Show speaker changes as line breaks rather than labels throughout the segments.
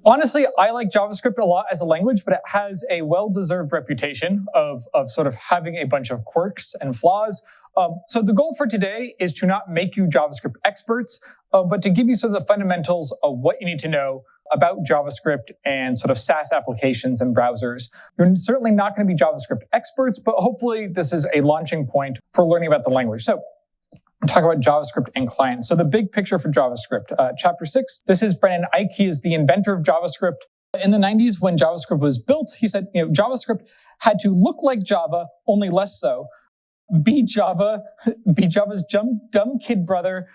Honestly, I like JavaScript a lot as a language, but it has a well-deserved reputation of sort of having a bunch of quirks and flaws. So the goal for today is to not make you JavaScript experts, but to give you sort of the fundamentals of what you need to know about JavaScript and sort of SaaS applications and browsers. You're certainly not going to be JavaScript experts, but hopefully this is a launching point for learning about the language. So we'll talk about JavaScript and clients. So the big picture for JavaScript, chapter 6, this is Brendan Eich. He is the inventor of JavaScript. In the 90s, when JavaScript was built, he said, JavaScript had to look like Java, only less so. Be Java's dumb kid brother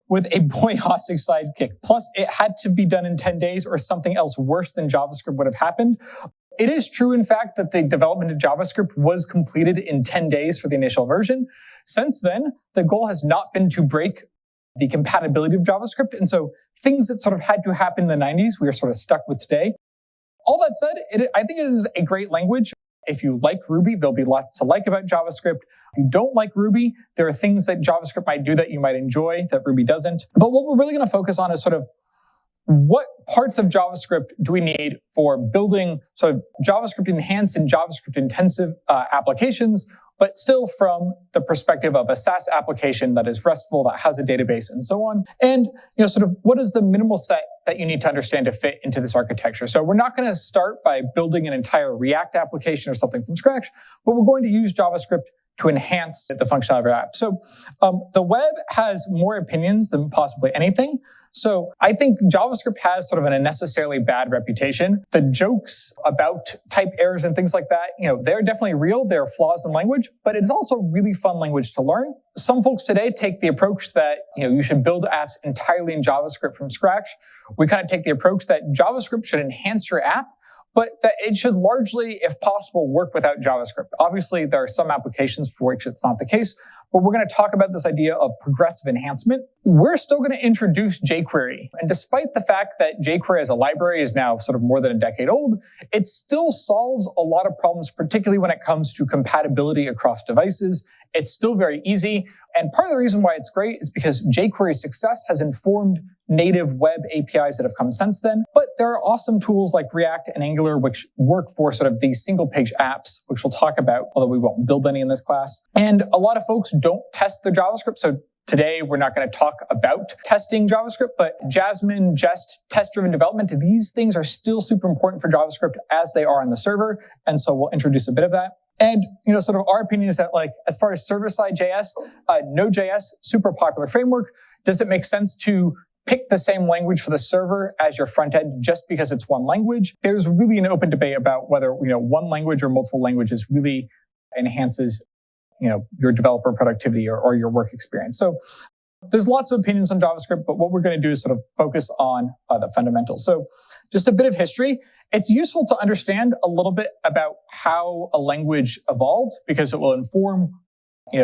with a boy-hostic sidekick. Plus, it had to be done in 10 days or something else worse than JavaScript would have happened. It is true, in fact, that the development of JavaScript was completed in 10 days for the initial version. Since then, the goal has not been to break the compatibility of JavaScript. And so things that sort of had to happen in the 90s, we are sort of stuck with today. All that said, I think it is a great language. If you like Ruby, there'll be lots to like about JavaScript. If you don't like Ruby, there are things that JavaScript might do that you might enjoy that Ruby doesn't. But what we're really going to focus on is sort of what parts of JavaScript do we need for building sort of JavaScript enhanced and JavaScript intensive applications, but still from the perspective of a SaaS application that is RESTful, that has a database and so on. And, sort of what is the minimal set that you need to understand to fit into this architecture. So we're not going to start by building an entire React application or something from scratch, but we're going to use JavaScript to enhance the functionality of our app. So the web has more opinions than possibly anything. So I think JavaScript has sort of an unnecessarily bad reputation. The jokes about type errors and things like that, they're definitely real. There are flaws in language, but it's also really fun language to learn. Some folks today take the approach that, you should build apps entirely in JavaScript from scratch. We kind of take the approach that JavaScript should enhance your app, but that it should largely, if possible, work without JavaScript. Obviously, there are some applications for which it's not the case, but we're going to talk about this idea of progressive enhancement. We're still going to introduce jQuery. And despite the fact that jQuery as a library is now sort of more than a decade old, it still solves a lot of problems, particularly when it comes to compatibility across devices. It's still very easy. And part of the reason why it's great is because jQuery's success has informed native web APIs that have come since then. But there are awesome tools like React and Angular, which work for sort of these single page apps, which we'll talk about, although we won't build any in this class. And a lot of folks don't test their JavaScript. So today, we're not going to talk about testing JavaScript, but Jasmine, Jest, test-driven development, these things are still super important for JavaScript as they are on the server. And so we'll introduce a bit of that. And, sort of our opinion is that, as far as server-side JS, Node.js, super popular framework. Does it make sense to pick the same language for the server as your front end just because it's one language? There's really an open debate about whether, one language or multiple languages really enhances, your developer productivity or your work experience. So there's lots of opinions on JavaScript, but what we're going to do is sort of focus on the fundamentals. So just a bit of history. It's useful to understand a little bit about how a language evolved because it will inform,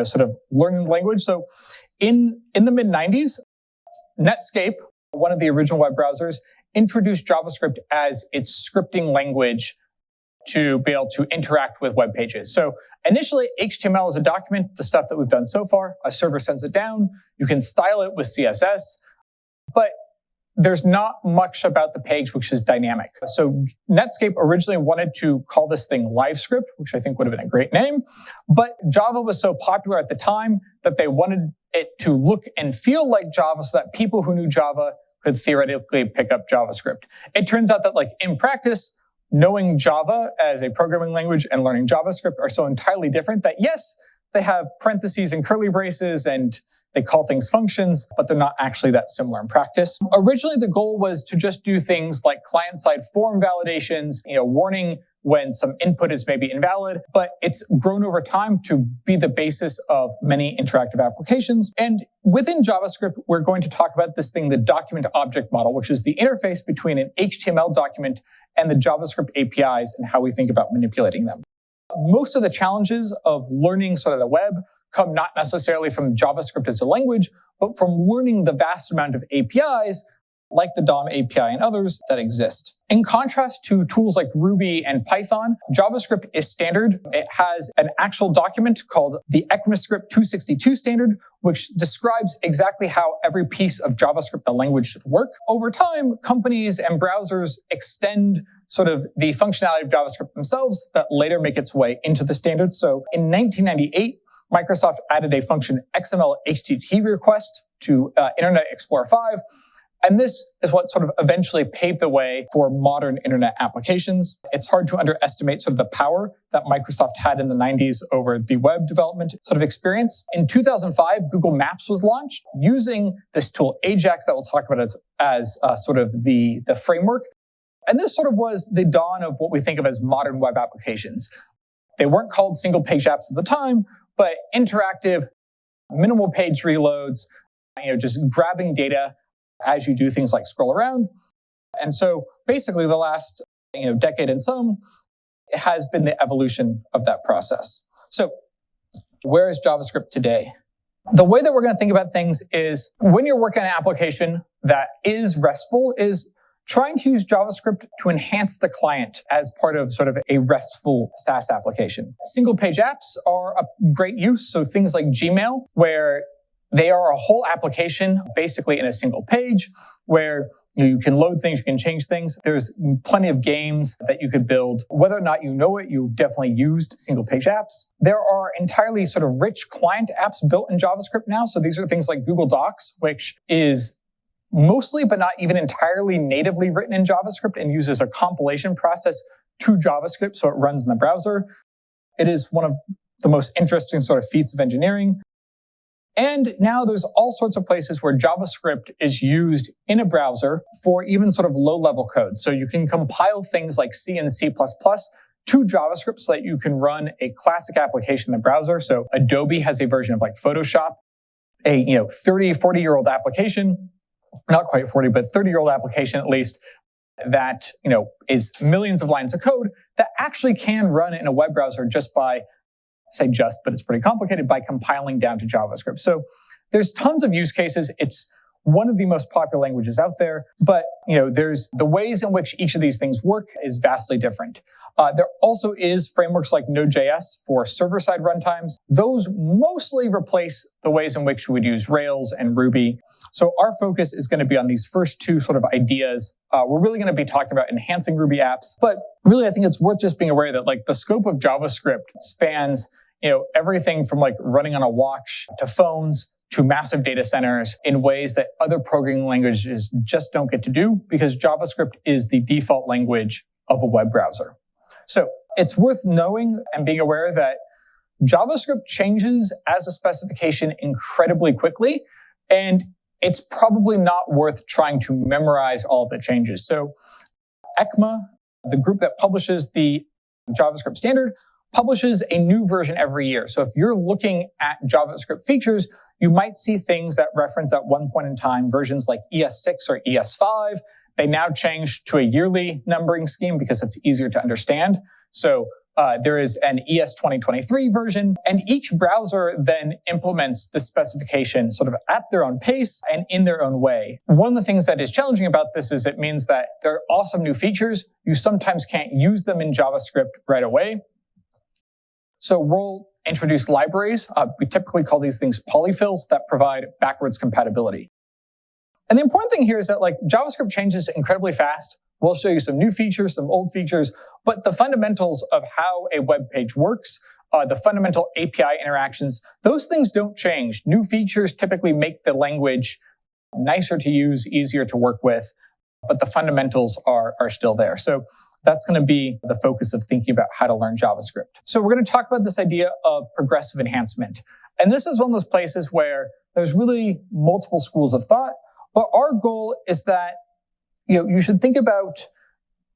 sort of learning the language. So in the mid-90s, Netscape, one of the original web browsers, introduced JavaScript as its scripting language to be able to interact with web pages. So initially, HTML is a document, the stuff that we've done so far. A server sends it down. You can style it with CSS, but there's not much about the page which is dynamic. So Netscape originally wanted to call this thing LiveScript, which I think would have been a great name, but Java was so popular at the time that they wanted it to look and feel like Java so that people who knew Java could theoretically pick up JavaScript. It turns out that in practice, knowing Java as a programming language and learning JavaScript are so entirely different that yes, they have parentheses and curly braces and they call things functions, but they're not actually that similar in practice. Originally, the goal was to just do things like client-side form validations, warning when some input is maybe invalid, but it's grown over time to be the basis of many interactive applications. And within JavaScript, we're going to talk about this thing, the document object model, which is the interface between an HTML document and the JavaScript APIs and how we think about manipulating them. Most of the challenges of learning sort of the web come not necessarily from JavaScript as a language, but from learning the vast amount of APIs like the DOM API and others that exist. In contrast to tools like Ruby and Python, JavaScript is standard. It has an actual document called the ECMAScript 262 standard, which describes exactly how every piece of JavaScript, the language, should work. Over time, companies and browsers extend sort of the functionality of JavaScript themselves that later make its way into the standard. So in 1998, Microsoft added a function XML HTTP request to Internet Explorer 5. And this is what sort of eventually paved the way for modern internet applications. It's hard to underestimate sort of the power that Microsoft had in the 90s over the web development sort of experience. In 2005, Google Maps was launched using this tool Ajax that we'll talk about as sort of the framework. And this sort of was the dawn of what we think of as modern web applications. They weren't called single page apps at the time, but interactive, minimal page reloads, just grabbing data as you do things like scroll around. And so basically the last decade and some has been the evolution of that process. So where is JavaScript today? The way that we're going to think about things is when you're working on an application that is RESTful is trying to use JavaScript to enhance the client as part of sort of a RESTful SaaS application. Single page apps are a great use. So things like Gmail, where they are a whole application basically in a single page where you can load things, you can change things. There's plenty of games that you could build. Whether or not you know it, you've definitely used single page apps. There are entirely sort of rich client apps built in JavaScript now. So these are things like Google Docs, which is mostly, but not even entirely natively written in JavaScript and uses a compilation process to JavaScript so it runs in the browser. It is one of the most interesting sort of feats of engineering. And now there's all sorts of places where JavaScript is used in a browser for even sort of low-level code. So you can compile things like C and C++ to JavaScript so that you can run a classic application in the browser. So Adobe has a version of like Photoshop, a 30, 40-year-old application, not quite 40, but 30-year-old application at least, that is millions of lines of code that actually can run in a web browser just by but it's pretty complicated, by compiling down to JavaScript. So there's tons of use cases. It's one of the most popular languages out there, but there's the ways in which each of these things work is vastly different. There also is frameworks like Node.js for server-side runtimes. Those mostly replace the ways in which we would use Rails and Ruby. So our focus is going to be on these first two sort of ideas. We're really going to be talking about enhancing Ruby apps, but really I think it's worth just being aware that like the scope of JavaScript spans everything from like running on a watch to phones to massive data centers in ways that other programming languages just don't get to do because JavaScript is the default language of a web browser. So it's worth knowing and being aware that JavaScript changes as a specification incredibly quickly, and it's probably not worth trying to memorize all of the changes. So ECMA, the group that publishes the JavaScript standard, publishes a new version every year. So if you're looking at JavaScript features, you might see things that reference at one point in time versions like ES6 or ES5. They now change to a yearly numbering scheme because it's easier to understand. So there is an ES 2023 version, and each browser then implements the specification sort of at their own pace and in their own way. One of the things that is challenging about this is it means that there are awesome new features. You sometimes can't use them in JavaScript right away. So we'll introduce libraries. We typically call these things polyfills that provide backwards compatibility. And the important thing here is that like JavaScript changes incredibly fast. We'll show you some new features, some old features, but the fundamentals of how a web page works, the fundamental API interactions, those things don't change. New features typically make the language nicer to use, easier to work with, but the fundamentals are still there. So that's going to be the focus of thinking about how to learn JavaScript. So we're going to talk about this idea of progressive enhancement. And this is one of those places where there's really multiple schools of thought, but our goal is that you should think about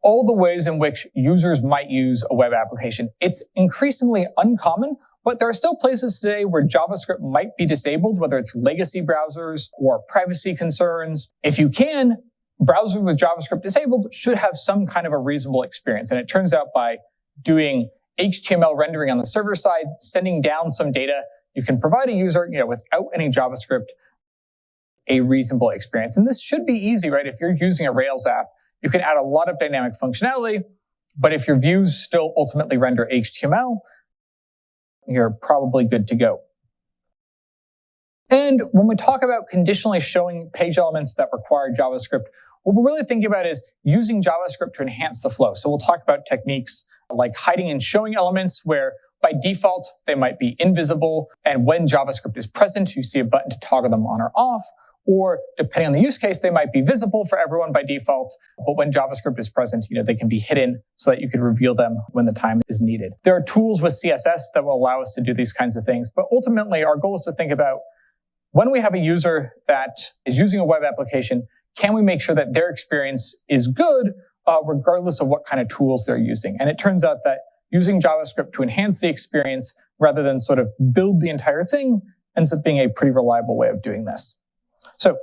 all the ways in which users might use a web application. It's increasingly uncommon, but there are still places today where JavaScript might be disabled, whether it's legacy browsers or privacy concerns. If you can, browsers with JavaScript disabled should have some kind of a reasonable experience. And it turns out by doing HTML rendering on the server side, sending down some data, you can provide a user, without any JavaScript, a reasonable experience. And this should be easy, right? If you're using a Rails app, you can add a lot of dynamic functionality, but if your views still ultimately render HTML, you're probably good to go. And when we talk about conditionally showing page elements that require JavaScript, what we're really thinking about is using JavaScript to enhance the flow. So we'll talk about techniques like hiding and showing elements where by default, they might be invisible. And when JavaScript is present, you see a button to toggle them on or off. Or depending on the use case, they might be visible for everyone by default. But when JavaScript is present, they can be hidden so that you can reveal them when the time is needed. There are tools with CSS that will allow us to do these kinds of things. But ultimately, our goal is to think about when we have a user that is using a web application, can we make sure that their experience is good regardless of what kind of tools they're using? And it turns out that using JavaScript to enhance the experience rather than sort of build the entire thing ends up being a pretty reliable way of doing this. So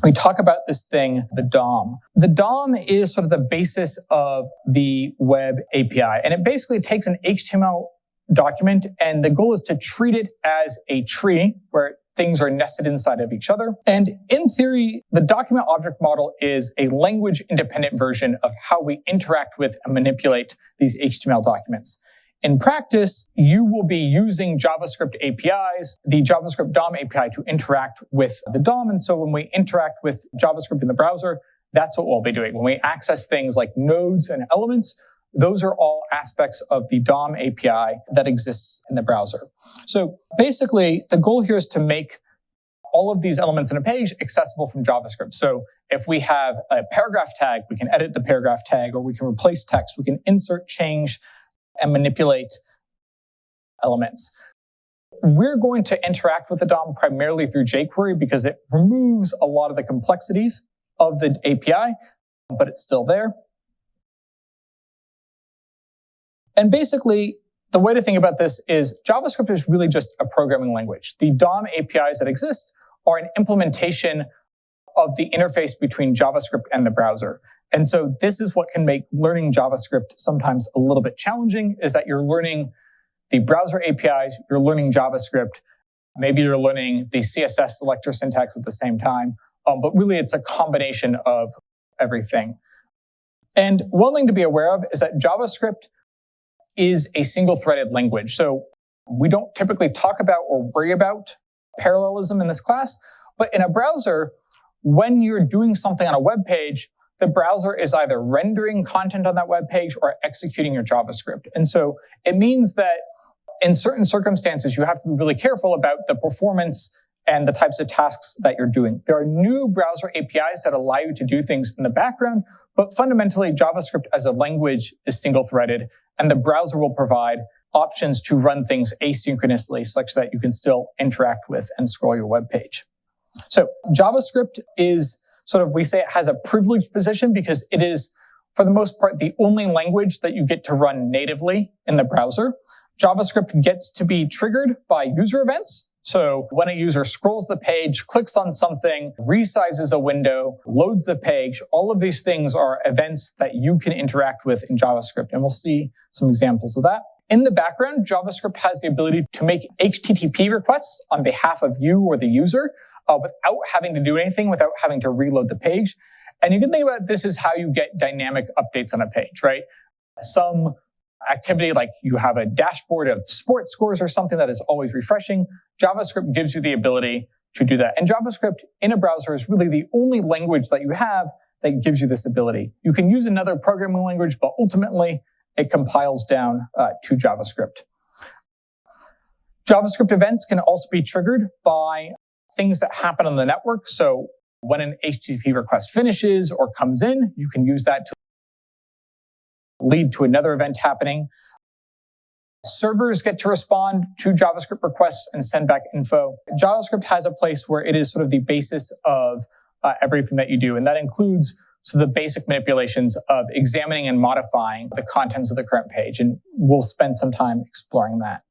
we talk about this thing, the DOM. The DOM is sort of the basis of the web API, and it basically takes an HTML document, and the goal is to treat it as a tree where things are nested inside of each other. And in theory, the document object model is a language-independent version of how we interact with and manipulate these HTML documents. In practice, you will be using JavaScript APIs, the JavaScript DOM API, to interact with the DOM. And so when we interact with JavaScript in the browser, that's what we'll be doing. When we access things like nodes and elements, those are all aspects of the DOM API that exists in the browser. So basically, the goal here is to make all of these elements in a page accessible from JavaScript. So if we have a paragraph tag, we can edit the paragraph tag, or we can replace text. We can insert, change, and manipulate elements. We're going to interact with the DOM primarily through jQuery because it removes a lot of the complexities of the API, but it's still there. And basically, the way to think about this is JavaScript is really just a programming language. The DOM APIs that exist are an implementation of the interface between JavaScript and the browser. And so this is what can make learning JavaScript sometimes a little bit challenging, is that you're learning the browser APIs, you're learning JavaScript, maybe you're learning the CSS selector syntax at the same time, but really it's a combination of everything. And one thing to be aware of is that JavaScript is a single-threaded language. So we don't typically talk about or worry about parallelism in this class, but in a browser, when you're doing something on a web page, the browser is either rendering content on that web page or executing your JavaScript. And so it means that in certain circumstances, you have to be really careful about the performance and the types of tasks that you're doing. There are new browser APIs that allow you to do things in the background, but fundamentally, JavaScript as a language is single-threaded, and the browser will provide options to run things asynchronously such that you can still interact with and scroll your web page. So JavaScript is sort of, we say it has a privileged position because it is, for the most part, the only language that you get to run natively in the browser. JavaScript gets to be triggered by user events. So when a user scrolls the page, clicks on something, resizes a window, loads the page, all of these things are events that you can interact with in JavaScript. And we'll see some examples of that. In the background, JavaScript has the ability to make HTTP requests on behalf of you or the user without having to do anything, without having to reload the page. And you can think about this as how you get dynamic updates on a page, right? Some activity like you have a dashboard of sports scores or something that is always refreshing. JavaScript gives you the ability to do that. And JavaScript in a browser is really the only language that you have that gives you this ability. You can use another programming language, but ultimately it compiles down to JavaScript. JavaScript events can also be triggered by things that happen on the network. So when an HTTP request finishes or comes in, you can use that to lead to another event happening. Servers get to respond to JavaScript requests and send back info. JavaScript has a place where it is sort of the basis of everything that you do. And that includes the basic manipulations of examining and modifying the contents of the current page. And we'll spend some time exploring that.